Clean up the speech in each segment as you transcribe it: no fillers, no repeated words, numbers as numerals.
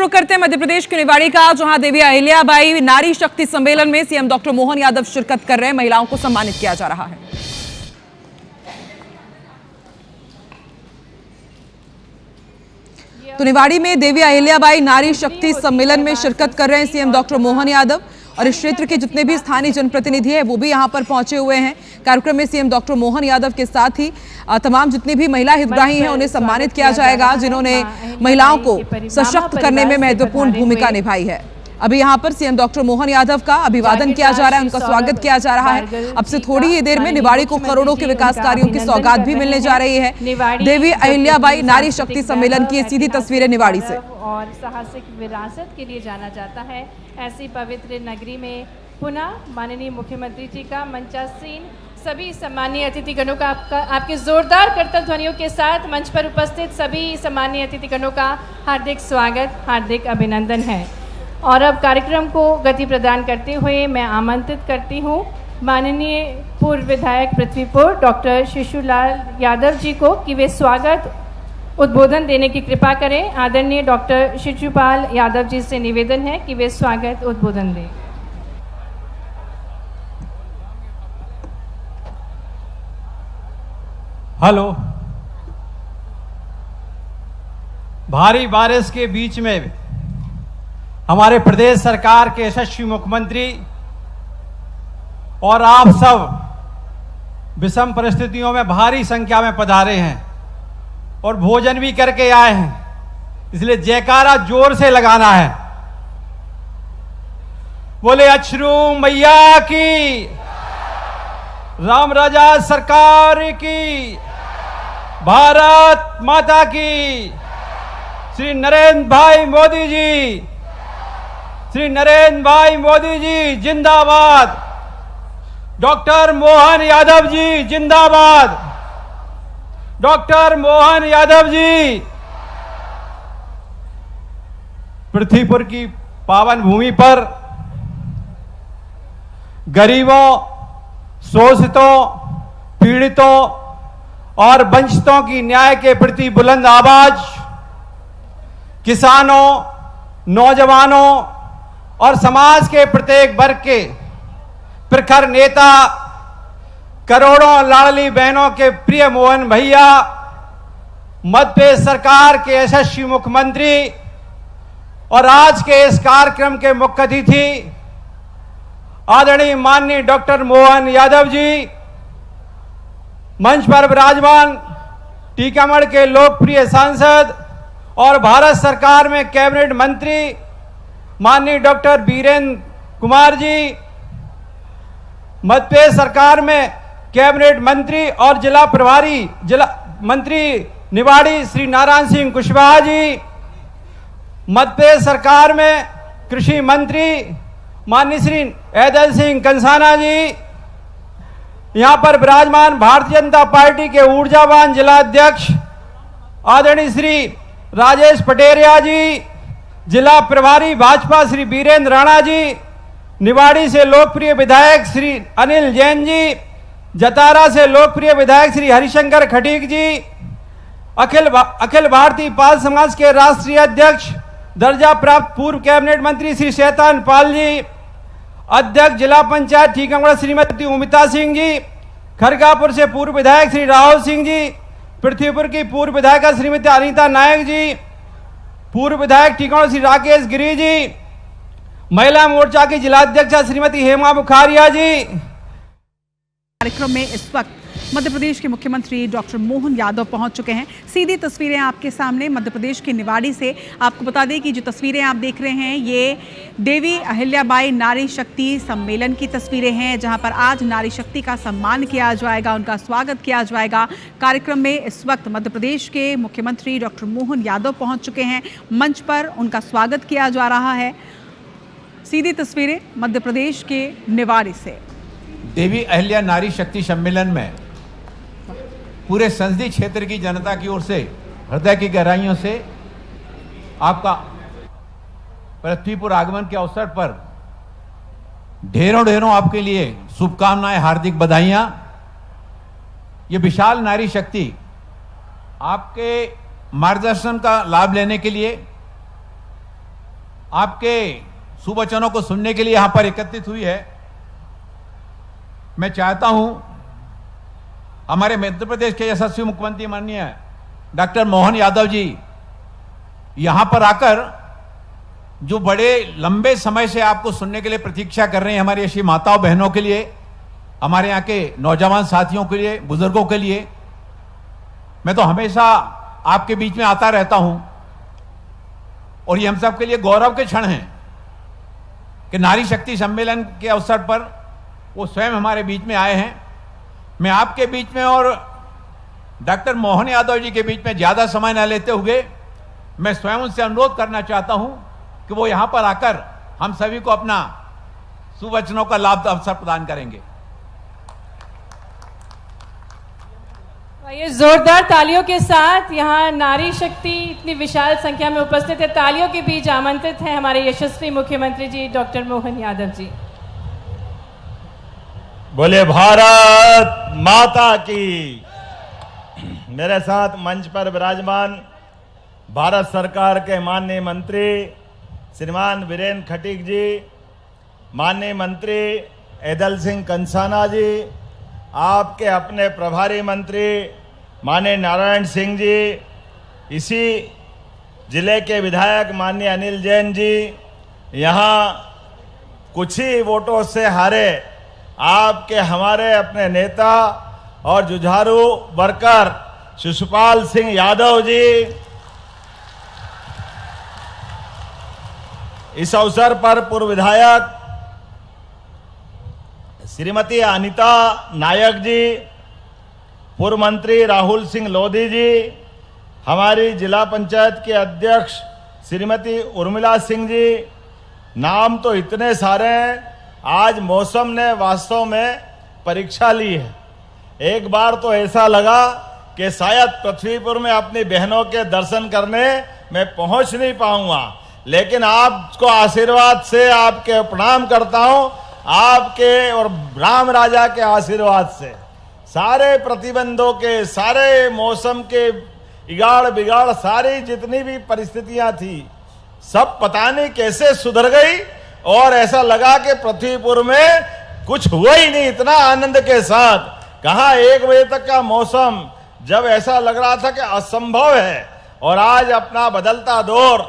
रुख करते हैं मध्य प्रदेश के निवाड़ी का, जहां देवी अहिल्याबाई नारी शक्ति सम्मेलन में सीएम डॉक्टर मोहन यादव शिरकत कर रहे हैं। महिलाओं को सम्मानित किया जा रहा है। तो निवाड़ी में देवी अहिल्याबाई नारी शक्ति सम्मेलन में शिरकत कर रहे हैं सीएम डॉक्टर मोहन यादव, और इस क्षेत्र के जितने भी स्थानीय जनप्रतिनिधि हैं वो भी यहां पर पहुंचे हुए हैं। कार्यक्रम में सीएम डॉक्टर मोहन यादव के साथ ही तमाम जितनी भी महिला हितग्राही हैं उन्हें सम्मानित किया जाएगा, जिन्होंने महिलाओं को सशक्त करने में महत्वपूर्ण भूमिका निभाई है। अभी यहाँ पर सीएम डॉक्टर मोहन यादव का अभिवादन किया जा रहा है, उनका स्वागत किया जा रहा है। अब से थोड़ी ही देर में निवाड़ी को करोड़ों के विकास कार्यों की सौगात भी मिलने जा रही है। देवी अहिल्याबाई नारी शक्ति सम्मेलन की सीधी तस्वीरें निवाड़ी से। और साहसिक विरासत के लिए जाना जाता है। ऐसी पवित्र नगरी में पुनः माननीय मुख्यमंत्री जी का मंचासीन सभी सम्मानीय अतिथिगणों का आपके जोरदार करतल ध्वनियों के साथ मंच पर उपस्थित सभी सम्मानीय अतिथिगणों का हार्दिक स्वागत, हार्दिक अभिनंदन है। और अब कार्यक्रम को गति प्रदान करते हुए मैं आमंत्रित करती हूँ माननीय पूर्व विधायक पृथ्वीपुर डॉक्टर शिशुलाल यादव जी को कि वे स्वागत उद्बोधन देने की कृपा करें। आदरणीय डॉक्टर शिशुपाल यादव जी से निवेदन है कि वे स्वागत उद्बोधन दें। हेलो। भारी बारिश के बीच में हमारे प्रदेश सरकार के यशस्वी मुख्यमंत्री और आप सब विषम परिस्थितियों में भारी संख्या में पधारे हैं और भोजन भी करके आए हैं, इसलिए जयकारा जोर से लगाना है। बोले अछरू मैया की, राम राजा सरकार की, भारत माता की, श्री नरेंद्र भाई मोदी जी, श्री नरेंद्र भाई मोदी जी जिंदाबाद, डॉक्टर मोहन यादव जी जिंदाबाद, डॉक्टर मोहन यादव जी। पृथ्वीपुर की पावन भूमि पर गरीबों, शोषितों, पीड़ितों और वंचितों की न्याय के प्रति बुलंद आवाज, किसानों, नौजवानों और समाज के प्रत्येक वर्ग के प्रखर नेता, करोड़ों लाडली बहनों के प्रिय मोहन भैया, मध्य प्रदेश सरकार के यशस्वी मुख्यमंत्री और आज के इस कार्यक्रम के मुख्य अतिथि आदरणीय माननीय डॉक्टर मोहन यादव जी, मंच पर विराजमान टीकमगढ़ के लोकप्रिय सांसद और भारत सरकार में कैबिनेट मंत्री माननीय डॉक्टर वीरेंद्र कुमार जी, मध्य प्रदेश सरकार में कैबिनेट मंत्री और जिला प्रभारी जिला मंत्री निवाड़ी श्री नारायण सिंह कुशवाहा जी, मध्य प्रदेश सरकार में कृषि मंत्री माननीय श्री ऐदल सिंह कंसाना जी, यहां पर विराजमान भारतीय जनता पार्टी के ऊर्जावान जिला अध्यक्ष आदरणीय श्री राजेश पटेरिया जी, जिला प्रभारी भाजपा श्री वीरेंद्र राणा जी, निवाड़ी से लोकप्रिय विधायक श्री अनिल जैन जी, जतारा से लोकप्रिय विधायक श्री हरिशंकर खटीक जी, अखिल भारतीय पाल समाज के राष्ट्रीय अध्यक्ष दर्जा प्राप्त पूर्व कैबिनेट मंत्री श्री शैतान पाल जी, अध्यक्ष जिला पंचायत टीकमगढ़ श्रीमती उमिता सिंह जी, खरगापुर से पूर्व विधायक श्री राहुल सिंह जी, पृथ्वीपुर की पूर्व विधायिका श्रीमती अनीता नायक जी, पूर्व विधायक टीकमगढ़ श्री राकेश गिरी जी, महिला मोर्चा की जिलाध्यक्षा श्रीमती हेमा बुखारिया जी। कार्यक्रम में इस वक्त मध्य प्रदेश के मुख्यमंत्री डॉक्टर मोहन यादव पहुंच चुके हैं। सीधी तस्वीरें आपके सामने मध्य प्रदेश के निवाड़ी से। आपको बता दें कि जो तस्वीरें आप देख रहे हैं ये देवी अहिल्याबाई नारी शक्ति सम्मेलन की तस्वीरें हैं, जहां पर आज नारी शक्ति का सम्मान किया जाएगा, उनका स्वागत किया जाएगा। कार्यक्रम में इस वक्त मध्य प्रदेश के मुख्यमंत्री डॉक्टर मोहन यादव पहुँच चुके हैं। मंच पर उनका स्वागत किया जा रहा है। सीधी तस्वीरें मध्य प्रदेश के निवाड़ी से। देवी अहिल्या नारी शक्ति सम्मेलन में पूरे संसदीय क्षेत्र की जनता की ओर से हृदय की गहराइयों से आपका पृथ्वीपुर आगमन के अवसर पर ढेरों ढेरों आपके लिए शुभकामनाएं, हार्दिक बधाइयां। ये विशाल नारी शक्ति आपके मार्गदर्शन का लाभ लेने के लिए आपके सुवचनों को सुनने के लिए यहां पर एकत्रित हुई है। मैं चाहता हूं हमारे मध्य प्रदेश के यशस्वी मुख्यमंत्री माननीय डॉक्टर मोहन यादव जी यहां पर आकर जो बड़े लंबे समय से आपको सुनने के लिए प्रतीक्षा कर रहे हैं, हमारी ऐसी माताओं बहनों के लिए, हमारे यहाँ के नौजवान साथियों के लिए, बुजुर्गों के लिए, मैं तो हमेशा आपके बीच में आता रहता हूं और ये हम सब के लिए गौरव के क्षण हैं कि नारी शक्ति सम्मेलन के अवसर पर वो स्वयं हमारे बीच में आए हैं। मैं आपके बीच में और डॉक्टर मोहन यादव जी के बीच में ज्यादा समय न लेते हुए मैं स्वयं उनसे अनुरोध करना चाहता हूं कि वो यहां पर आकर हम सभी को अपना सुवचनों का लाभ अवसर प्रदान करेंगे। ये जोरदार तालियों के साथ यहाँ नारी शक्ति इतनी विशाल संख्या में उपस्थित है, तालियों के बीच आमंत्रित हैं हमारे यशस्वी मुख्यमंत्री जी डॉक्टर मोहन यादव जी। बोले भारत माता की। मेरे साथ मंच पर विराजमान भारत सरकार के माननीय मंत्री श्रीमान वीरेंद्र खटीक जी, माननीय मंत्री ऐदल सिंह कंसाना जी, आपके अपने प्रभारी मंत्री माननीय नारायण सिंह जी, इसी जिले के विधायक माननीय अनिल जैन जी, यहाँ कुछ ही वोटों से हारे आपके हमारे अपने नेता और जुझारू वर्कर शिशुपाल सिंह यादव जी, इस अवसर पर पूर्व विधायक श्रीमती अनिता नायक जी, पूर्व मंत्री राहुल सिंह लोधी जी, हमारी जिला पंचायत के अध्यक्ष श्रीमती उर्मिला सिंह जी, नाम तो इतने सारे हैं। आज मौसम ने वास्तव में परीक्षा ली है। एक बार तो ऐसा लगा कि शायद पृथ्वीपुर में अपनी बहनों के दर्शन करने मैं पहुंच नहीं पाऊंगा, लेकिन आपको आशीर्वाद से आपके प्रणाम करता हूं, आपके और राम राजा के आशीर्वाद से सारे प्रतिबंधों के, सारे मौसम के इगाड़ बिगाड़, सारी जितनी भी परिस्थितियां थी सब पता नहीं कैसे सुधर गई और ऐसा लगा कि पृथ्वीपुर में कुछ हुआ ही नहीं। इतना आनंद के साथ कहाँ 1 बजे तक का मौसम जब ऐसा लग रहा था कि असंभव है, और आज अपना बदलता दौर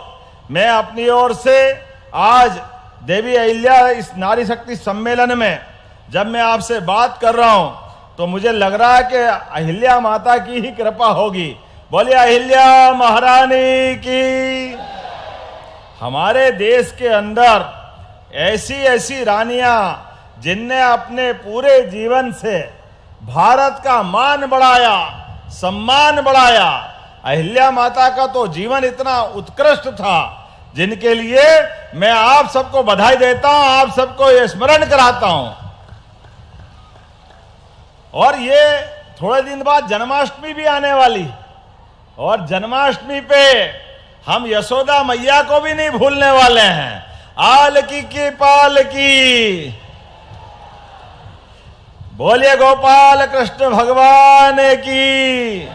मैं अपनी ओर से आज देवी अहिल्या इस नारी शक्ति सम्मेलन में जब मैं आपसे बात कर रहा हूं तो मुझे लग रहा है कि अहिल्या माता की ही कृपा होगी। बोलिए अहिल्या महारानी की। हमारे देश के अंदर ऐसी ऐसी रानियां जिनने अपने पूरे जीवन से भारत का मान बढ़ाया, सम्मान बढ़ाया। अहिल्या माता का तो जीवन इतना उत्कृष्ट था जिनके लिए मैं आप सबको बधाई देता हूं, आप सबको ये स्मरण कराता हूं। और ये थोड़े दिन बाद जन्माष्टमी भी आने वाली, और जन्माष्टमी पे हम यशोदा मैया को भी नहीं भूलने वाले हैं। आल की पाल की। बोलिए गोपाल कृष्ण भगवान की।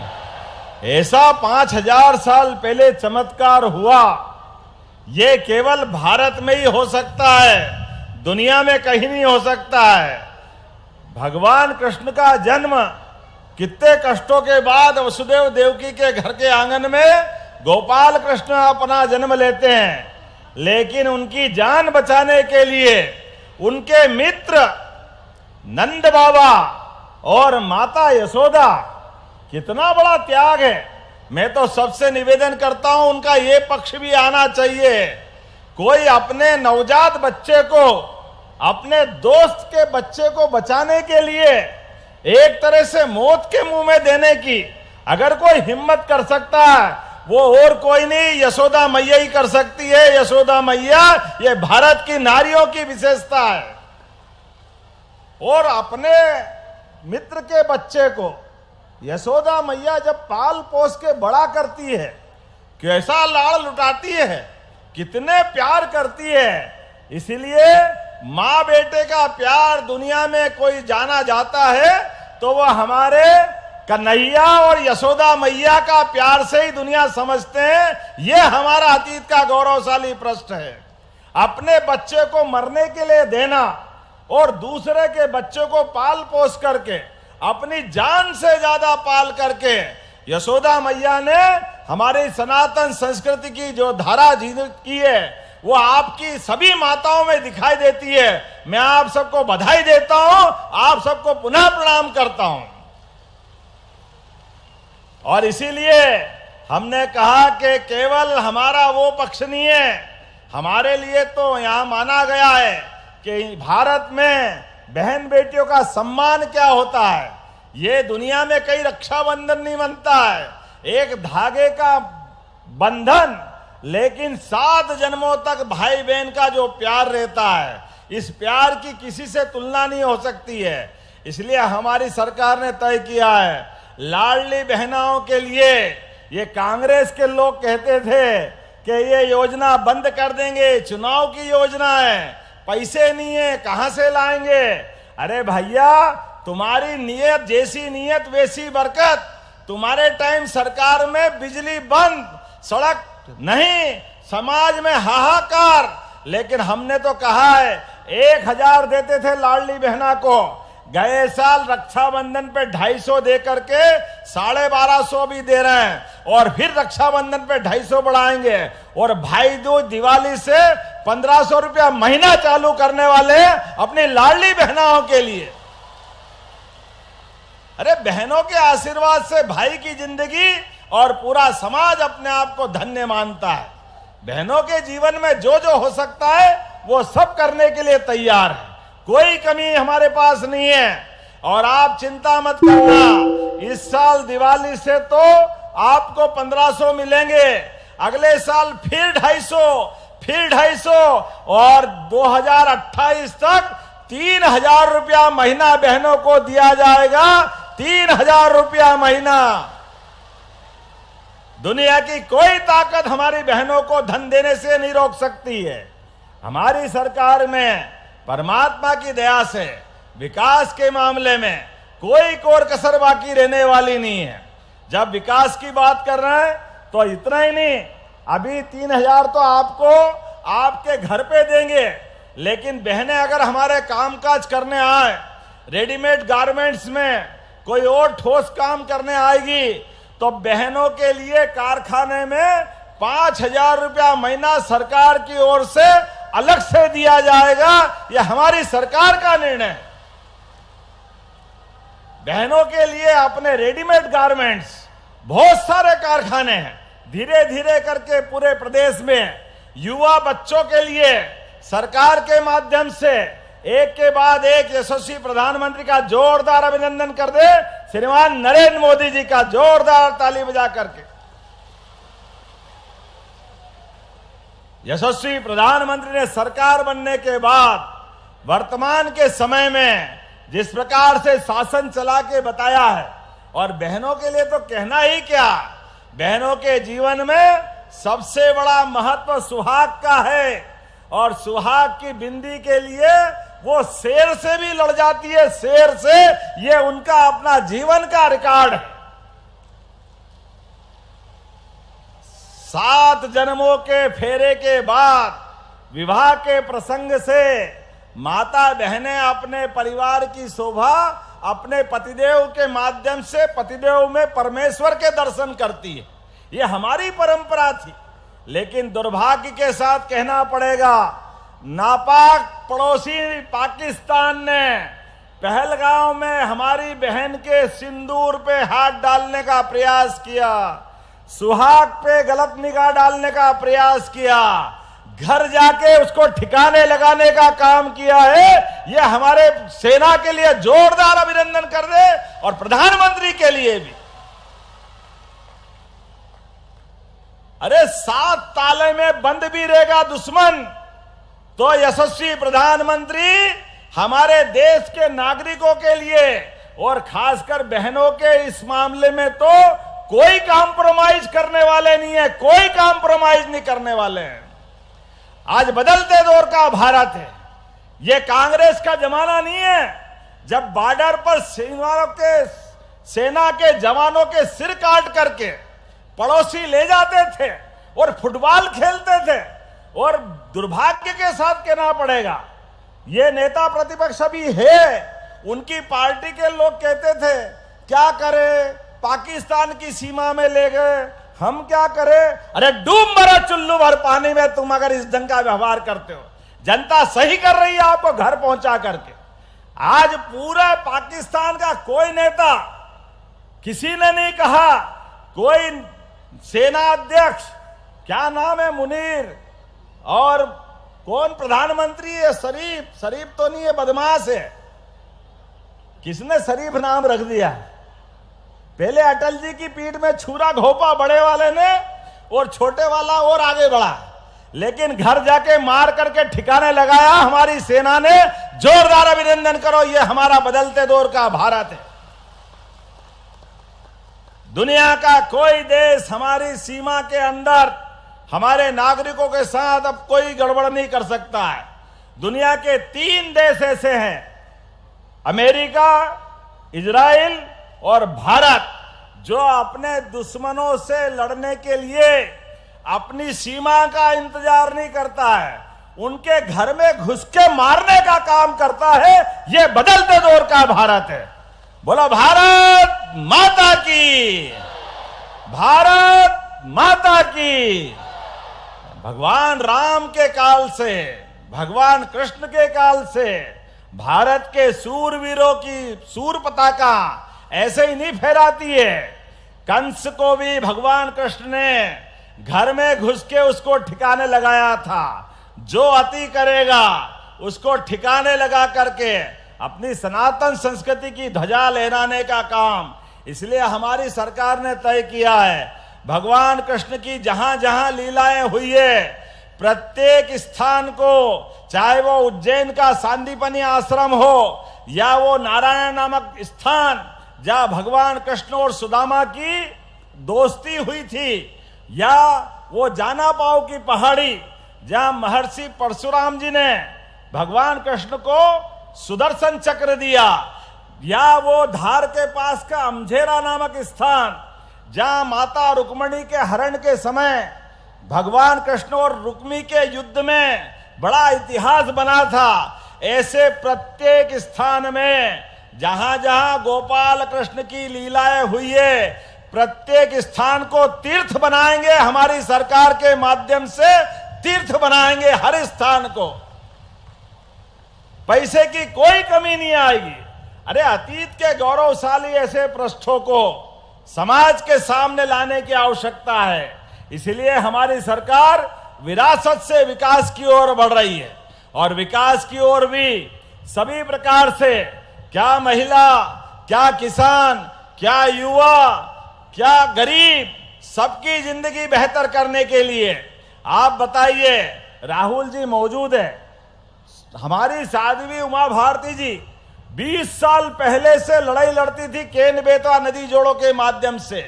ऐसा 5000 साल पहले चमत्कार हुआ, ये केवल भारत में ही हो सकता है, दुनिया में कहीं नहीं हो सकता है। भगवान कृष्ण का जन्म कितने कष्टों के बाद वसुदेव देवकी के घर के आंगन में गोपाल कृष्ण अपना जन्म लेते हैं, लेकिन उनकी जान बचाने के लिए उनके मित्र नंद बाबा और माता यशोदा, कितना बड़ा त्याग है। मैं तो सबसे निवेदन करता हूं उनका ये पक्ष भी आना चाहिए। कोई अपने नवजात बच्चे को, अपने दोस्त के बच्चे को बचाने के लिए एक तरह से मौत के मुंह में देने की अगर कोई हिम्मत कर सकता है, वो और कोई नहीं, यशोदा मैया ही कर सकती है। यशोदा मैया ये भारत की नारियों की विशेषता है। और अपने मित्र के बच्चे को यशोदा मैया जब पाल पोस के बड़ा करती है, कैसा लाड़ लुटाती है, कितने प्यार करती है। इसलिए माँ बेटे का प्यार दुनिया में कोई जाना जाता है तो वह हमारे कन्हैया और यशोदा मैया का प्यार से ही दुनिया समझते हैं। यह हमारा अतीत का गौरवशाली पृष्ठ है। अपने बच्चे को मरने के लिए देना और दूसरे के बच्चे को पाल पोस करके अपनी जान से ज्यादा पाल करके यशोदा मैया ने हमारी सनातन संस्कृति की जो धारा की है वो आपकी सभी माताओं में दिखाई देती है। मैं आप सबको बधाई देता हूं, आप सबको पुनः प्रणाम करता हूं। और इसीलिए हमने कहा कि केवल हमारा वो पक्ष नहीं है, हमारे लिए तो यहां माना गया है कि भारत में बहन बेटियों का सम्मान क्या होता है। ये दुनिया में कई रक्षाबंधन नहीं बनता है, एक धागे का बंधन, लेकिन 7 जन्मों तक भाई बहन का जो प्यार रहता है, इस प्यार की किसी से तुलना नहीं हो सकती है। इसलिए हमारी सरकार ने तय किया है लाडली बहनाओं के लिए। ये कांग्रेस के लोग कहते थे कि ये योजना बंद कर देंगे, चुनाव की योजना है, पैसे नहीं है, कहां से लाएंगे। अरे भैया, तुम्हारी नियत जैसी नियत वैसी बरकत। तुम्हारे टाइम सरकार में बिजली बंद, सड़क नहीं, समाज में हाहाकार, लेकिन हमने तो कहा है 1000 देते थे लाडली बहना को, गए साल रक्षाबंधन पे 250 दे करके 1250 भी दे रहे हैं और फिर रक्षाबंधन पे 250 बढ़ाएंगे और भाई दूज दिवाली से 1500 रुपया महीना चालू करने वाले हैं अपनी लाडली बहनाओं के लिए। अरे बहनों के आशीर्वाद से भाई की जिंदगी और पूरा समाज अपने आप को धन्य मानता है। बहनों के जीवन में जो जो हो सकता है वो सब करने के लिए तैयार है, कोई कमी हमारे पास नहीं है। और आप चिंता मत करना, इस साल दिवाली से तो आपको 1500 मिलेंगे, अगले साल फिर 250, फिर 250 और 2028 तक 3000 रुपया महीना बहनों को दिया जाएगा। 3000 रुपया महीना। दुनिया की कोई ताकत हमारी बहनों को धन देने से नहीं रोक सकती है। हमारी सरकार में परमात्मा की दया से विकास के मामले में कोई कोर कसर बाकी रहने वाली नहीं है। जब विकास की बात कर रहे हैं तो इतना ही नहीं, अभी 3000 तो आपको आपके घर पे देंगे, लेकिन बहनें अगर हमारे कामकाज करने आए, रेडीमेड गारमेंट्स में कोई और ठोस काम करने आएगी, तो बहनों के लिए कारखाने में 5000 रुपया महीना सरकार की ओर से अलग से दिया जाएगा। यह हमारी सरकार का निर्णय है। बहनों के लिए अपने रेडीमेड गारमेंट्स बहुत सारे कारखाने हैं, धीरे धीरे करके पूरे प्रदेश में युवा बच्चों के लिए सरकार के माध्यम से एक के बाद एक यशस्वी प्रधानमंत्री का जोरदार अभिनंदन कर दे श्रीमान नरेंद्र मोदी जी का, जोरदार ताली बजा करके। यशस्वी प्रधानमंत्री ने सरकार बनने के बाद वर्तमान के समय में जिस प्रकार से शासन चला के बताया है, और बहनों के लिए तो कहना ही क्या, बहनों के जीवन में सबसे बड़ा महत्व सुहाग का है। और सुहाग की बिंदी के लिए वो शेर से भी लड़ जाती है, शेर से। ये उनका अपना जीवन का रिकॉर्ड है। 7 जन्मों के फेरे के बाद विवाह के प्रसंग से माता बहनें अपने परिवार की शोभा अपने पतिदेव के माध्यम से पतिदेव में परमेश्वर के दर्शन करती है। ये हमारी परंपरा थी, लेकिन दुर्भाग्य के साथ कहना पड़ेगा, नापाक पड़ोसी पाकिस्तान ने पहलगांव में हमारी बहन के सिंदूर पे हाथ डालने का प्रयास किया, सुहाग पे गलत निगाह डालने का प्रयास किया, घर जाके उसको ठिकाने लगाने का काम किया है। यह हमारे सेना के लिए जोरदार अभिनंदन कर दे और प्रधानमंत्री के लिए भी। अरे 7 ताले में बंद भी रहेगा दुश्मन, तो यशस्वी प्रधानमंत्री हमारे देश के नागरिकों के लिए और खासकर बहनों के इस मामले में तो कोई कॉम्प्रोमाइज करने वाले नहीं है, कोई कॉम्प्रोमाइज नहीं करने वाले हैं। आज बदलते दौर का भारत है, यह कांग्रेस का जमाना नहीं है जब बॉर्डर पर सेना के जवानों के सिर काट करके पड़ोसी ले जाते थे और फुटबॉल खेलते थे। और दुर्भाग्य के साथ कहना पड़ेगा, ये नेता प्रतिपक्ष अभी है, उनकी पार्टी के लोग कहते थे क्या करें, पाकिस्तान की सीमा में ले गए, हम क्या करें। अरे डूब मरो चुल्लू भर पानी में तुम अगर इस ढंग का व्यवहार करते हो। जनता सही कर रही है आपको घर पहुंचा करके। आज पूरे पाकिस्तान का कोई नेता, किसी ने नहीं कहा, कोई सेना अध्यक्ष, क्या नाम है, मुनीर, और कौन प्रधानमंत्री है, शरीफ तो नहीं है, बदमाश है, किसने शरीफ नाम रख दिया। पहले अटल जी की पीठ में छुरा घोपा बड़े वाले ने, और छोटे वाला और आगे बढ़ा, लेकिन घर जाके मार करके ठिकाने लगाया हमारी सेना ने। जोरदार अभिनंदन करो, ये हमारा बदलते दौर का भारत है। दुनिया का कोई देश हमारी सीमा के अंदर हमारे नागरिकों के साथ अब कोई गड़बड़ नहीं कर सकता है। दुनिया के 3 देश ऐसे हैं, अमेरिका, इजराइल और भारत, जो अपने दुश्मनों से लड़ने के लिए अपनी सीमा का इंतजार नहीं करता है, उनके घर में घुस के मारने का काम करता है। ये बदलते दौर का भारत है। बोलो भारत माता की, भारत माता की। भगवान राम के काल से, भगवान कृष्ण के काल से भारत के सूरवीरों की सूर पताका ऐसे ही नहीं फहराती है। कंस को भी भगवान कृष्ण ने घर में घुस के उसको ठिकाने लगाया था। जो अति करेगा उसको ठिकाने लगा करके अपनी सनातन संस्कृति की ध्वजा लहराने का काम, इसलिए हमारी सरकार ने तय किया है, भगवान कृष्ण की जहां जहां लीलाएं हुई है, प्रत्येक स्थान को, चाहे वो उज्जैन का सांदीपनि आश्रम हो या वो नारायण नामक स्थान जहां भगवान कृष्ण और सुदामा की दोस्ती हुई थी, या वो जाना पाओ की पहाड़ी जहां महर्षि परशुराम जी ने भगवान कृष्ण को सुदर्शन चक्र दिया, या वो धार के पास का अमझेरा नामक स्थान जहां माता रुक्मिणी के हरण के समय भगवान कृष्ण और रुक्मी के युद्ध में बड़ा इतिहास बना था। ऐसे प्रत्येक स्थान में जहां जहां गोपाल कृष्ण की लीलाएं हुई है, प्रत्येक स्थान को तीर्थ बनाएंगे। हमारी सरकार के माध्यम से तीर्थ बनाएंगे हर स्थान को। पैसे की कोई कमी नहीं आएगी। अरे अतीत के गौरवशाली ऐसे पृष्ठों को समाज के सामने लाने की आवश्यकता है। इसलिए हमारी सरकार विरासत से विकास की ओर बढ़ रही है, और विकास की ओर भी सभी प्रकार से, क्या महिला, क्या किसान, क्या युवा, क्या गरीब, सबकी जिंदगी बेहतर करने के लिए। आप बताइए, राहुल जी मौजूद है, हमारी साध्वी उमा भारती जी 20 साल पहले से लड़ाई लड़ती थी केन बेतवा नदी जोड़ों के माध्यम से।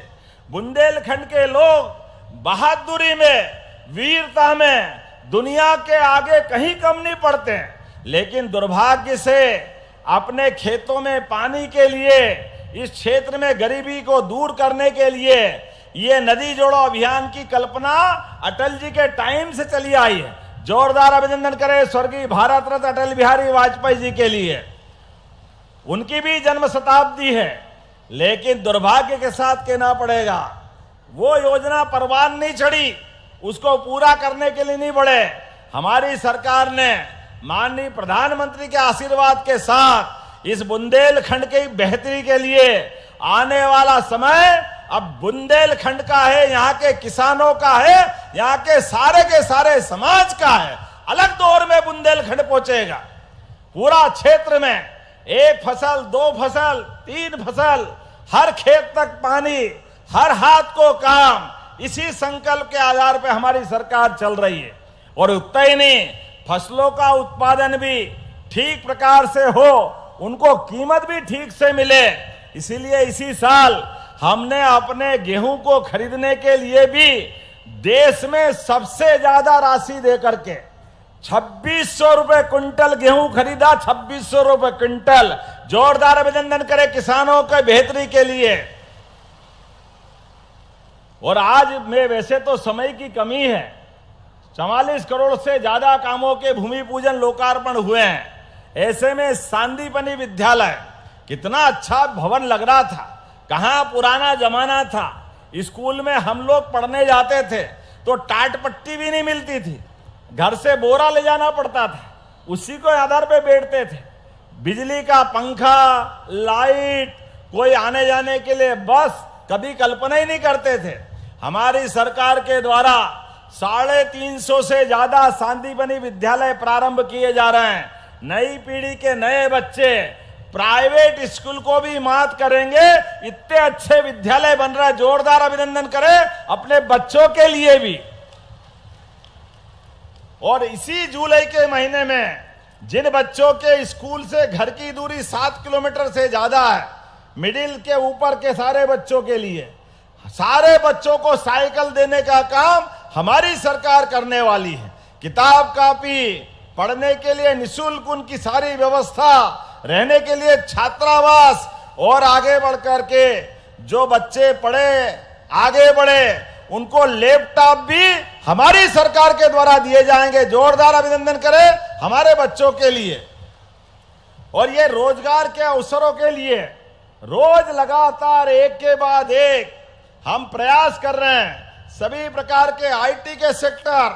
बुंदेलखंड के लोग बहादुरी में, वीरता में दुनिया के आगे कहीं कम नहीं पड़ते हैं, लेकिन दुर्भाग्य से अपने खेतों में पानी के लिए, इस क्षेत्र में गरीबी को दूर करने के लिए ये नदी जोड़ो अभियान की कल्पना अटल जी के टाइम से चली आई है। जोरदार अभिनंदन करें स्वर्गीय भारत रत्न अटल बिहारी वाजपेयी जी के लिए। उनकी भी जन्म शताब्दी है, लेकिन दुर्भाग्य के साथ कहना पड़ेगा, वो योजना परवान नहीं चढ़ी, उसको पूरा करने के लिए नहीं बढ़े। हमारी सरकार ने माननीय प्रधानमंत्री के आशीर्वाद के साथ इस बुंदेलखंड की बेहतरी के लिए आने वाला समय अब बुंदेलखंड का है, यहाँ के किसानों का है, यहाँ के सारे समाज का है। अलग दौर में बुंदेलखंड पहुंचेगा। पूरा क्षेत्र में 1 फसल, 2 फसल, 3 फसल, हर खेत तक पानी, हर हाथ को काम, इसी संकल्प के आधार पर हमारी सरकार चल रही है। और उतना ही नहीं, फसलों का उत्पादन भी ठीक प्रकार से हो, उनको कीमत भी ठीक से मिले। इसीलिए इसी साल हमने अपने गेहूं को खरीदने के लिए भी देश में सबसे ज्यादा राशि देकर के 2600 रुपए क्विंटल गेहूं खरीदा। 2600 रुपए क्विंटल। जोरदार अभिनंदन करें किसानों के बेहतरी के लिए। और आज में वैसे तो समय की कमी है, 44 करोड़ से ज्यादा कामों के भूमि पूजन लोकार्पण हुए हैं। ऐसे में सांदीपनि विद्यालय कितना अच्छा भवन लग रहा था, कहां पुराना जमाना था। स्कूल में हम लोग पढ़ने जाते थे तो टाट पट्टी भी नहीं मिलती थी, घर से बोरा ले जाना पड़ता था, उसी को आधार पे बैठते थे। बिजली का पंखा, लाइट, कोई आने जाने के लिए बस कभी कल्पना ही नहीं करते थे। हमारी सरकार के द्वारा 350 से ज्यादा सांदीपनि विद्यालय प्रारंभ किए जा रहे हैं। नई पीढ़ी के नए बच्चे प्राइवेट स्कूल को भी मात करेंगे, इतने अच्छे विद्यालय बन रहा है। जोरदार अभिनंदन करें अपने बच्चों के लिए भी। और इसी जुलाई के महीने में जिन बच्चों के स्कूल से घर की दूरी 7 किलोमीटर से ज्यादा है, मिडिल के ऊपर के सारे बच्चों के लिए, सारे बच्चों को साइकिल देने का काम हमारी सरकार करने वाली है। किताब कापी, पढ़ने के लिए निःशुल्क उनकी सारी व्यवस्था, रहने के लिए छात्रावास, और आगे बढ़कर के जो बच्चे पढ़े आगे बढ़े उनको लैपटॉप भी हमारी सरकार के द्वारा दिए जाएंगे। जोरदार अभिनंदन करें हमारे बच्चों के लिए। और ये रोजगार के अवसरों के लिए रोज लगातार एक के बाद एक हम प्रयास कर रहे हैं। सभी प्रकार के आईटी के सेक्टर,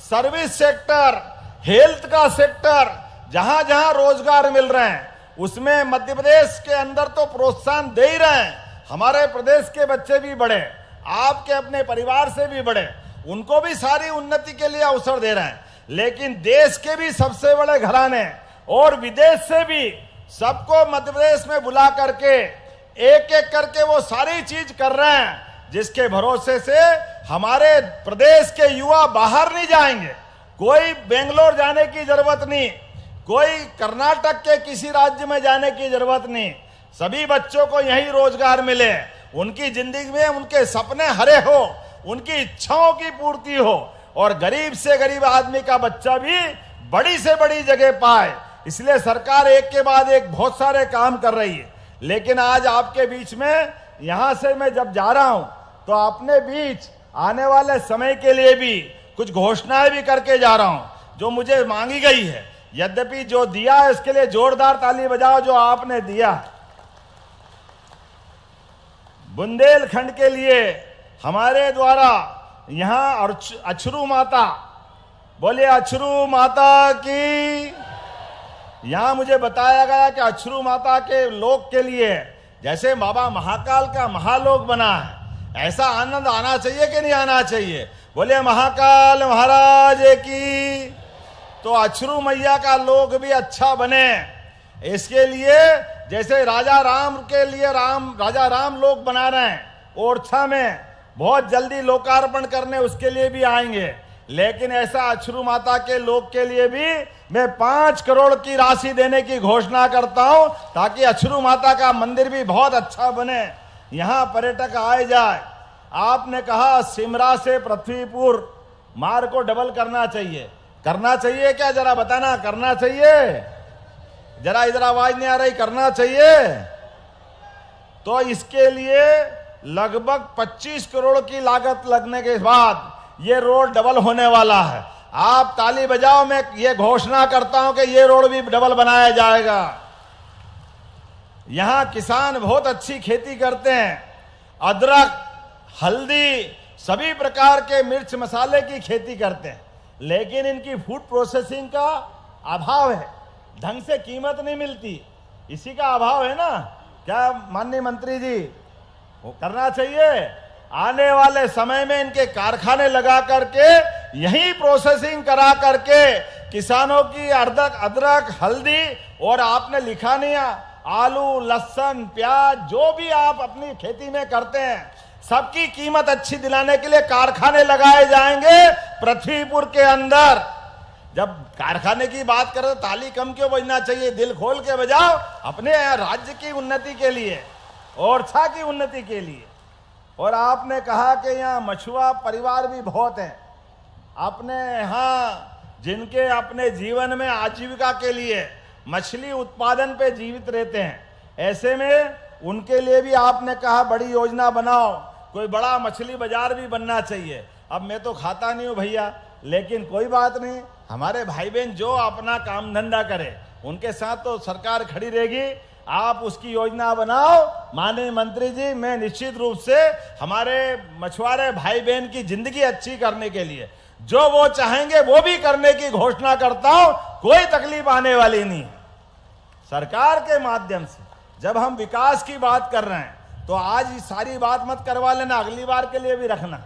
सर्विस सेक्टर, हेल्थ का सेक्टर, जहां जहां रोजगार मिल रहे हैं उसमें मध्य प्रदेश के अंदर तो प्रोत्साहन दे ही रहे हैं। हमारे प्रदेश के बच्चे भी बढ़े, आपके अपने परिवार से भी बढ़े, उनको भी सारी उन्नति के लिए अवसर दे रहे हैं। लेकिन देश के भी सबसे बड़े घराने और विदेश से भी सबको मध्य प्रदेश में बुला करके एक एक करके वो सारी चीज कर रहे हैं, जिसके भरोसे से हमारे प्रदेश के युवा बाहर नहीं जाएंगे। कोई बेंगलोर जाने की जरूरत नहीं, कोई कर्नाटक के किसी राज्य में जाने की जरूरत नहीं। सभी बच्चों को यही रोजगार मिले, उनकी जिंदगी में उनके सपने हरे हो, उनकी इच्छाओं की पूर्ति हो, और गरीब से गरीब आदमी का बच्चा भी बड़ी से बड़ी जगह पाए। इसलिए सरकार एक के बाद एक बहुत सारे काम कर रही है। लेकिन आज आपके बीच में यहां से मैं जब जा रहा हूं तो अपने बीच आने वाले समय के लिए भी कुछ घोषणाएं भी करके जा रहा हूं जो मुझे मांगी गई है। यद्यपि जो दिया है उसके लिए जोरदार ताली बजाओ जो आपने दिया। बुंदेलखंड के लिए हमारे द्वारा यहां अछरू माता, बोले अछरू माता की। यहां मुझे बताया गया कि अछरू माता के लोक के लिए जैसे बाबा महाकाल का महालोक बना है, ऐसा आनंद आना चाहिए कि नहीं आना चाहिए? बोले महाकाल महाराज की। तो अछरू मैया का लोक भी अच्छा बने, इसके लिए जैसे राजा राम के लिए राजा राम लोक बना रहे हैं, ओरछा में बहुत जल्दी लोकार्पण करने उसके लिए भी आएंगे। लेकिन ऐसा अछरू माता के लोक के लिए भी मैं 5 करोड़ की राशि देने की घोषणा करता हूं, ताकि अछरू माता का मंदिर भी बहुत अच्छा बने, यहां पर्यटक आए जाए। आपने कहा सिमरा से पृथ्वीपुर मार्ग को डबल करना चाहिए, करना चाहिए क्या? जरा बताना, करना चाहिए? जरा इधर आवाज नहीं आ रही, करना चाहिए? तो इसके लिए लगभग 25 करोड़ की लागत लगने के बाद ये रोड डबल होने वाला है। आप ताली बजाओ, मैं ये घोषणा करता हूं कि ये रोड भी डबल बनाया जाएगा। यहां किसान बहुत अच्छी खेती करते हैं, अदरक, हल्दी, सभी प्रकार के मिर्च मसाले की खेती करते हैं, लेकिन इनकी फूड प्रोसेसिंग का अभाव है, ढंग से कीमत नहीं मिलती, इसी का अभाव है ना। क्या माननीय मंत्री जी, वो करना चाहिए। आने वाले समय में इनके कारखाने लगा करके यही प्रोसेसिंग करा करके किसानों की अदरक, हल्दी, और आपने लिखा नहीं आलू, लहसुन, प्याज, जो भी आप अपनी खेती में करते हैं सबकी कीमत अच्छी दिलाने के लिए कारखाने लगाए जाएंगे पृथ्वीपुर के अंदर। जब कारखाने की बात करें तो ताली कम क्यों बजना चाहिए, दिल खोल के बजाओ, अपने राज्य की उन्नति के लिए, ओरछा की उन्नति के लिए। और आपने कहा कि यहाँ मछुआ परिवार भी बहुत हैं, अपने यहाँ जिनके अपने जीवन में आजीविका के लिए मछली उत्पादन पे जीवित रहते हैं, ऐसे में उनके लिए भी आपने कहा बड़ी योजना बनाओ, कोई बड़ा मछली बाजार भी बनना चाहिए। अब मैं तो खाता नहीं हूँ भैया, लेकिन कोई बात नहीं, हमारे भाई बहन जो अपना काम धंधा करे उनके साथ तो सरकार खड़ी रहेगी। आप उसकी योजना बनाओ माननीय मंत्री जी। मैं निश्चित रूप से हमारे मछुआरे भाई बहन की जिंदगी अच्छी करने के लिए जो वो चाहेंगे वो भी करने की घोषणा करता हूं। कोई तकलीफ आने वाली नहीं। सरकार के माध्यम से जब हम विकास की बात कर रहे हैं तो आज ये सारी बात मत करवा लेना, अगली बार के लिए भी रखना,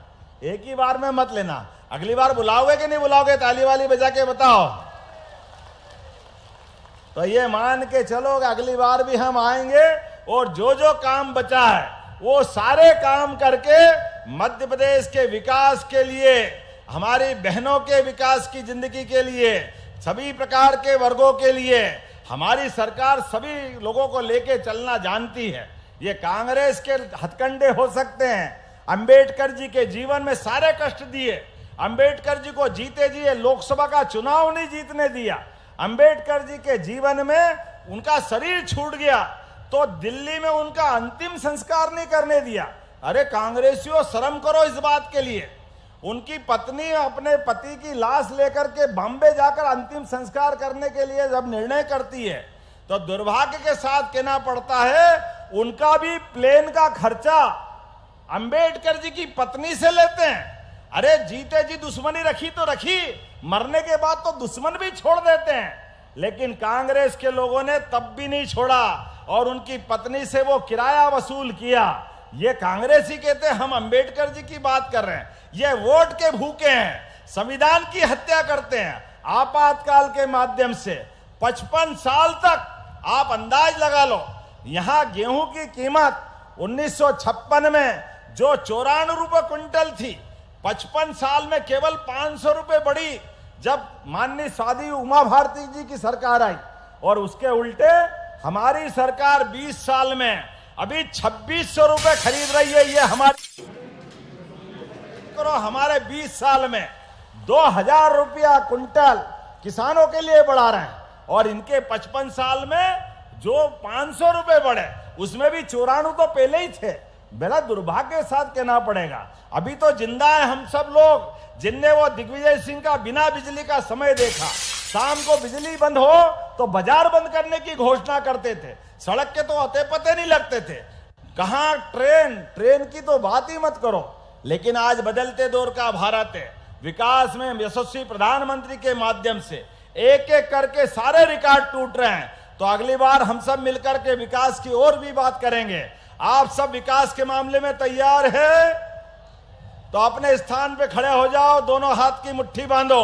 एक ही बार में मत लेना। अगली बार बुलाओगे कि नहीं बुलाओगे? ताली वाली बजा के बताओ। तो ये मान के चलो कि अगली बार भी हम आएंगे और जो जो काम बचा है वो सारे काम करके मध्य प्रदेश के विकास के लिए, हमारी बहनों के विकास की जिंदगी के लिए, सभी प्रकार के वर्गों के लिए हमारी सरकार सभी लोगों को लेके चलना जानती है। ये कांग्रेस के हथकंडे हो सकते हैं। अंबेडकर जी के जीवन में सारे कष्ट दिए। अंबेडकर जी को जीते जी लोकसभा का चुनाव नहीं जीतने दिया। अंबेडकर जी के जीवन में उनका शरीर छूट गया तो दिल्ली में उनका अंतिम संस्कार नहीं करने दिया। अरे कांग्रेसियों, शर्म करो इस बात के लिए। उनकी पत्नी अपने पति की लाश लेकर के बॉम्बे जाकर अंतिम संस्कार करने के लिए जब निर्णय करती है तो दुर्भाग्य के साथ कहना पड़ता है उनका भी प्लेन का खर्चा अंबेडकर जी की पत्नी से लेते हैं। अरे जीते जी दुश्मनी रखी तो रखी, मरने के बाद तो दुश्मन भी छोड़ देते हैं। लेकिन कांग्रेस के लोगों ने तब भी नहीं छोड़ा और उनकी पत्नी से वो किराया वसूल किया। ये कांग्रेस ही कहते हैं हम अंबेडकर जी की बात कर रहे हैं। ये वोट के भूखे हैं, संविधान की हत्या करते हैं आपातकाल के माध्यम से। 55 साल तक आप अंदाज लगा लो, यहां गेहूं की कीमत 1956 में जो 94 रुपए क्विंटल थी, 55 साल में केवल 500 रुपए बढ़ी जब माननीय साध्वी उमा भारती जी की सरकार आई। और उसके उल्टे हमारी सरकार 20 साल में अभी 2600 रुपए खरीद रही है। ये हमारे 20 साल में 2000 रुपया क्विंटल किसानों के लिए बढ़ा रहे हैं और इनके 55 साल में जो 500 रुपए बढ़े उसमें भी 94 तो पहले ही थे। बड़ा दुर्भाग्य के साथ कहना पड़ेगा। अभी तो जिंदा है हम सब लोग जिनने वो दिग्विजय सिंह का बिना बिजली का समय देखा। शाम को बिजली बंद हो तो बाजार बंद करने की घोषणा करते थे, सड़क के तो अते पते नहीं लगते थे। कहां ट्रेन की तो बात ही मत करो। लेकिन आज बदलते दौर का भारत है। विकास में यशस्वी प्रधानमंत्री के माध्यम से एक एक करके सारे रिकॉर्ड टूट रहे हैं। तो अगली बार हम सब मिलकर के विकास की और भी बात करेंगे। आप सब विकास के मामले में तैयार है तो अपने स्थान पे खड़े हो जाओ, दोनों हाथ की मुट्ठी बांधो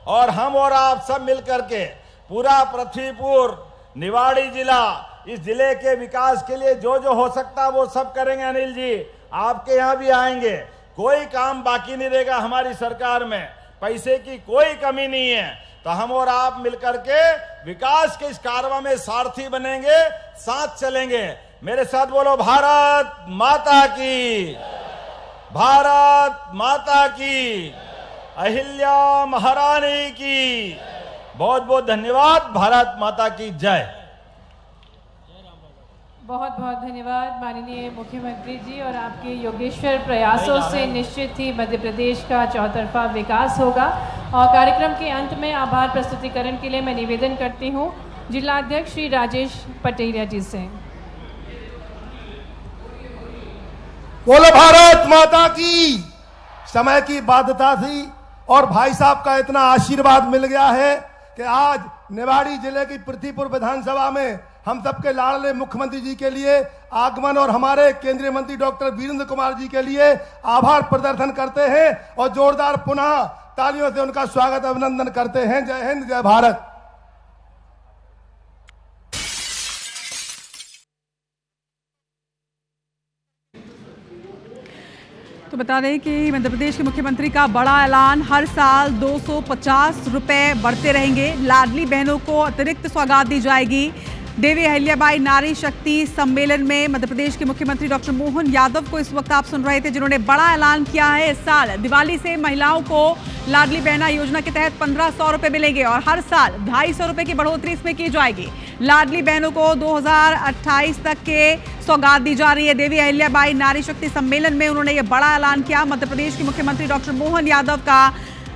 और हम और आप सब मिलकर के पूरा पृथ्वीपुर, निवाड़ी जिला, इस जिले के विकास के लिए जो जो हो सकता है वो सब करेंगे। अनिल जी आपके यहाँ भी आएंगे। कोई काम बाकी नहीं रहेगा हमारी सरकार में, पैसे की कोई कमी नहीं है। तो हम और आप मिलकर के विकास के इस कारवां में सारथी बनेंगे, साथ चलेंगे। मेरे साथ बोलो भारत माता की, भारत माता की, अहिल्या महारानी की। बहुत बहुत धन्यवाद। भारत माता की जय। बहुत बहुत धन्यवाद माननीय मुख्यमंत्री जी। और आपके योगेश्वर प्रयासों से निश्चित ही मध्य प्रदेश का चौतरफा विकास होगा। और कार्यक्रम के अंत में आभार प्रस्तुतिकरण के लिए मैं निवेदन करती हूँ जिलाध्यक्ष श्री राजेश पटेरिया जी से। बोलो भारत माता की। समय की बाध्यता थी और भाई साहब का इतना आशीर्वाद मिल गया है कि आज निवाड़ी जिले की पृथ्वीपुर विधानसभा में हम सबके लाडले मुख्यमंत्री जी के लिए आगमन और हमारे केंद्रीय मंत्री डॉक्टर वीरेंद्र कुमार जी के लिए आभार प्रदर्शन करते हैं और जोरदार पुनः तालियों से उनका स्वागत अभिनंदन करते हैं। जय हिंद, जय भारत। तो बता दें कि मध्य प्रदेश के मुख्यमंत्री का बड़ा ऐलान, हर साल 250 रुपए बढ़ते रहेंगे। लाडली बहनों को अतिरिक्त सौगात दी जाएगी। देवी अहिल्याबाई नारी शक्ति सम्मेलन में मध्य प्रदेश के मुख्यमंत्री डॉक्टर मोहन यादव को इस वक्त आप सुन रहे थे, जिन्होंने बड़ा ऐलान किया है। इस साल दिवाली से महिलाओं को लाडली बहना योजना के तहत 1500 रुपए मिलेंगे और हर साल 250 रुपए की बढ़ोतरी इसमें की जाएगी। लाडली बहनों को 2028 तक के सौगात दी जा रही है। देवी अहिल्याबाई नारी शक्ति सम्मेलन में उन्होंने ये बड़ा ऐलान किया। मध्य प्रदेश के मुख्यमंत्री डॉक्टर मोहन यादव का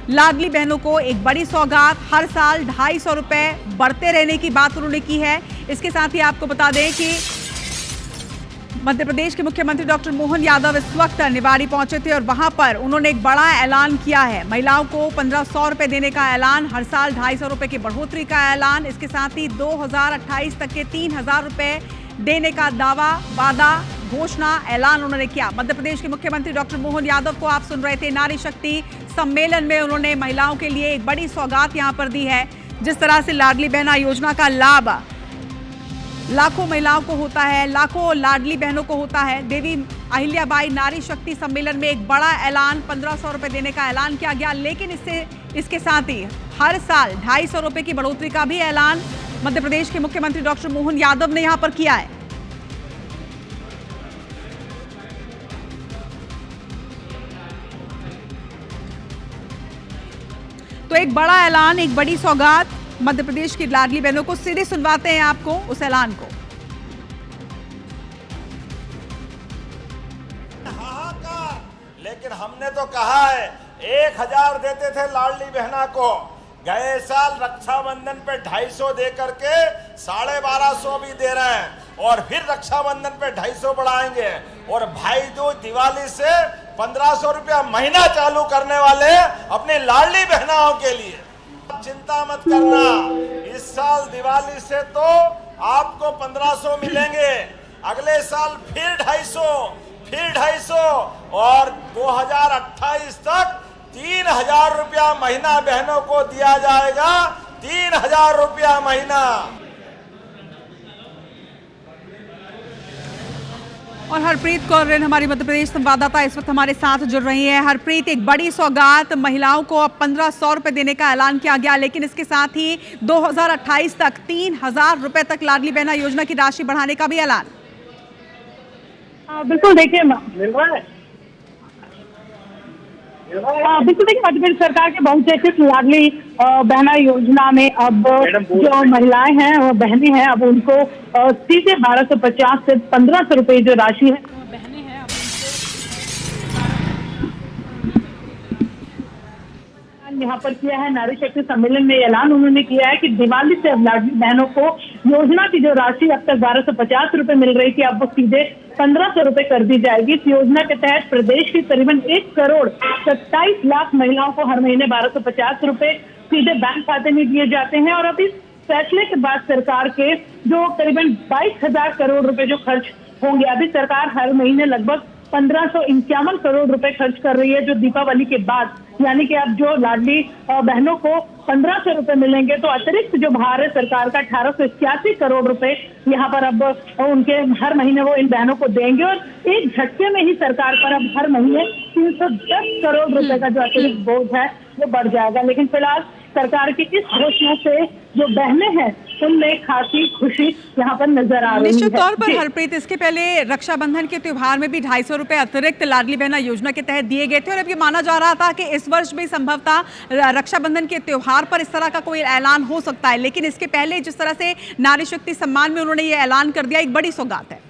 लाडली बहनों को एक बड़ी सौगात, हर साल 250 रुपए बढ़ते रहने की बात उन्होंने की है। इसके साथ ही आपको बता दें कि मध्य प्रदेश के मुख्यमंत्री डॉक्टर मोहन यादव इस वक्त निवाड़ी पहुंचे थे और वहां पर उन्होंने एक बड़ा ऐलान किया है। महिलाओं को 1500 रुपए देने का ऐलान, हर साल 250 रुपए की बढ़ोतरी का ऐलान, इसके साथ ही 2028 तक के 3000 रुपए देने का दावा, वादा, घोषणा, ऐलान उन्होंने किया। मध्य प्रदेश के मुख्यमंत्री डॉक्टर मोहन यादव को आप सुन रहे थे। नारी शक्ति सम्मेलन में उन्होंने महिलाओं के लिए एक बड़ी सौगात यहां पर दी है। जिस तरह से लाडली बहना योजना का लाभ लाखों महिलाओं को होता है, लाखों लाडली बहनों को होता है। देवी अहिल्याबाई नारी शक्ति सम्मेलन में एक बड़ा ऐलान, 1500 रुपए देने का ऐलान किया गया, लेकिन इसके साथ ही हर साल 250 रुपए की बढ़ोतरी का भी ऐलान मध्य प्रदेश के मुख्यमंत्री डॉक्टर मोहन यादव ने यहां पर किया है। तो एक बड़ा ऐलान, एक बड़ी सौगात मध्य प्रदेश की लाडली बहनों को। सीधे सुनवाते हैं आपको उस ऐलान को। हाहाकार, लेकिन हमने तो कहा है 1000 देते थे लाडली बहना को, गए साल रक्षाबंधन पे 250 दे करके 1250 भी दे रहे हैं, और फिर रक्षाबंधन पे 250 बढ़ाएंगे, और भाई दूज दिवाली से 1500 रुपया महीना चालू करने वाले अपनी लाडली बहनाओं के लिए। चिंता मत करना, इस साल दिवाली से तो आपको 1500 मिलेंगे, अगले साल फिर 250, फिर 250, और 2028 तक 3000 रुपया महीना बहनों को दिया जाएगा। 3000 रुपया महीना। और हरप्रीत कौर हमारी मध्य प्रदेश संवाददाता इस वक्त हमारे साथ जुड़ रही है। हरप्रीत, एक बड़ी सौगात, महिलाओं को अब 1500 रुपए देने का ऐलान किया गया, लेकिन इसके साथ ही 2028 तक 3000 रुपए तक लाडली बहना योजना की राशि बढ़ाने का भी ऐलान। बिल्कुल, देखिए मिल रहा है। बिल्कुल देखिए, मध्य प्रदेश सरकार के बहुचर्चित लाडली बहना योजना में अब जो महिलाएं हैं वो बहनें हैं, अब उनको सीधे 1250 से 1500 रुपए जो राशि है बहनें हैं अब उनको यहाँ पर किया है। नारी शक्ति सम्मेलन में ऐलान उन्होंने किया है कि दिवाली से अब लाडली बहनों को योजना की जो राशि अब तक 1250 रुपए मिल रही थी, अब वो सीधे 1500 रुपए कर दी जाएगी। इस योजना के तहत प्रदेश की करीबन 1 करोड़ 27 लाख महिलाओं को हर महीने 1250 रुपए सीधे बैंक खाते में दिए जाते हैं। और अब इस फैसले के बाद सरकार के जो करीबन 22,000 करोड़ रुपए जो खर्च होंगे, अभी सरकार हर महीने लगभग 1551 करोड़ रुपए खर्च कर रही है, जो दीपावली के बाद, यानी कि अब जो लाडली बहनों को 1500 रुपए मिलेंगे, तो अतिरिक्त जो भार है सरकार का 1881 करोड़ रुपए यहाँ पर अब उनके हर महीने वो इन बहनों को देंगे, और एक झटके में ही सरकार पर अब हर महीने 310 करोड़ रुपए का जो अतिरिक्त बोझ है वो बढ़ जाएगा। लेकिन फिलहाल सरकार की इस घोषणा से जो बहनें हैं उनमें खासी खुशी यहाँ पर नजर आ रही है। निश्चित तौर पर हरप्रीत, इसके पहले रक्षाबंधन के त्योहार में भी 250 रुपए अतिरिक्त लाडली बहना योजना के तहत दिए गए थे, और अब ये माना जा रहा था कि इस वर्ष भी संभवतः रक्षाबंधन के त्योहार पर इस तरह का कोई ऐलान हो सकता है, लेकिन इसके पहले जिस तरह से नारी शक्ति सम्मान में उन्होंने ये ऐलान कर दिया, एक बड़ी सौगात है।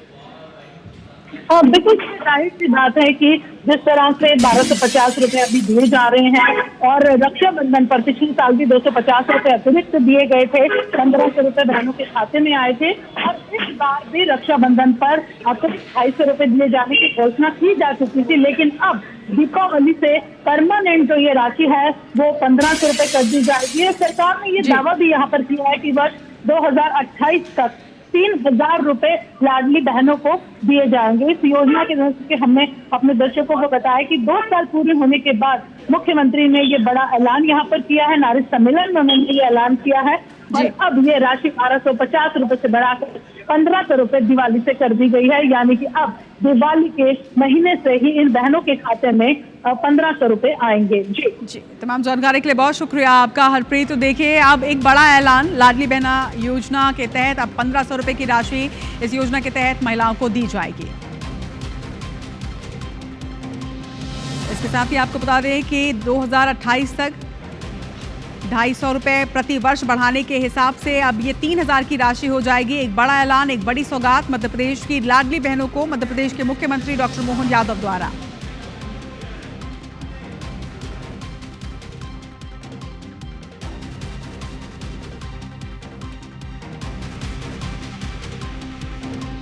बिल्कुल जाहिर सी बात है कि जिस तरह से 1250 रुपए अभी दिए जा रहे हैं, और रक्षाबंधन पर पिछले साल भी 250 रुपए अतिरिक्त दिए गए थे, 1500 रुपए बहनों के खाते में आए थे, और इस बार भी रक्षाबंधन पर अतिरिक्त 250 रुपए दिए जाने की घोषणा की जा चुकी थी, लेकिन अब दीपावली से परमानेंट जो ये राशि है वो 1500 रुपए कर दी जाएगी। सरकार ने ये दावा भी यहाँ पर किया है कि वर्ष 2028 तक 3000 रुपए लाडली बहनों को दिए जाएंगे। इस योजना के तहत हमने अपने दर्शकों को बताया कि 2 साल पूरे होने के बाद मुख्यमंत्री ने ये बड़ा ऐलान यहाँ पर किया है। नारी सम्मेलन में उन्होंने ये ऐलान किया है, और अब ये राशि 1250 रुपए से बढ़ाकर 1500 रुपए दिवाली से कर दी गई है, यानी कि अब दिवाली के महीने से ही इन बहनों के खाते में 1500 रुपए आएंगे। जी, तमाम जानकारी के लिए बहुत शुक्रिया आपका हरप्रीत। तो देखिए, अब एक बड़ा ऐलान लाडली बहना योजना के तहत अब 1500 रुपए की राशि इस योजना के तहत महिलाओं को दी जाएगी। इसके साथ ही आपको बता दें कि 2028 तक 250 रुपए प्रति वर्ष बढ़ाने के हिसाब से अब ये 3000 की राशि हो जाएगी। एक बड़ा ऐलान, एक बड़ी सौगात मध्य प्रदेश की लाडली बहनों को मध्य प्रदेश के मुख्यमंत्री डॉक्टर मोहन यादव द्वारा।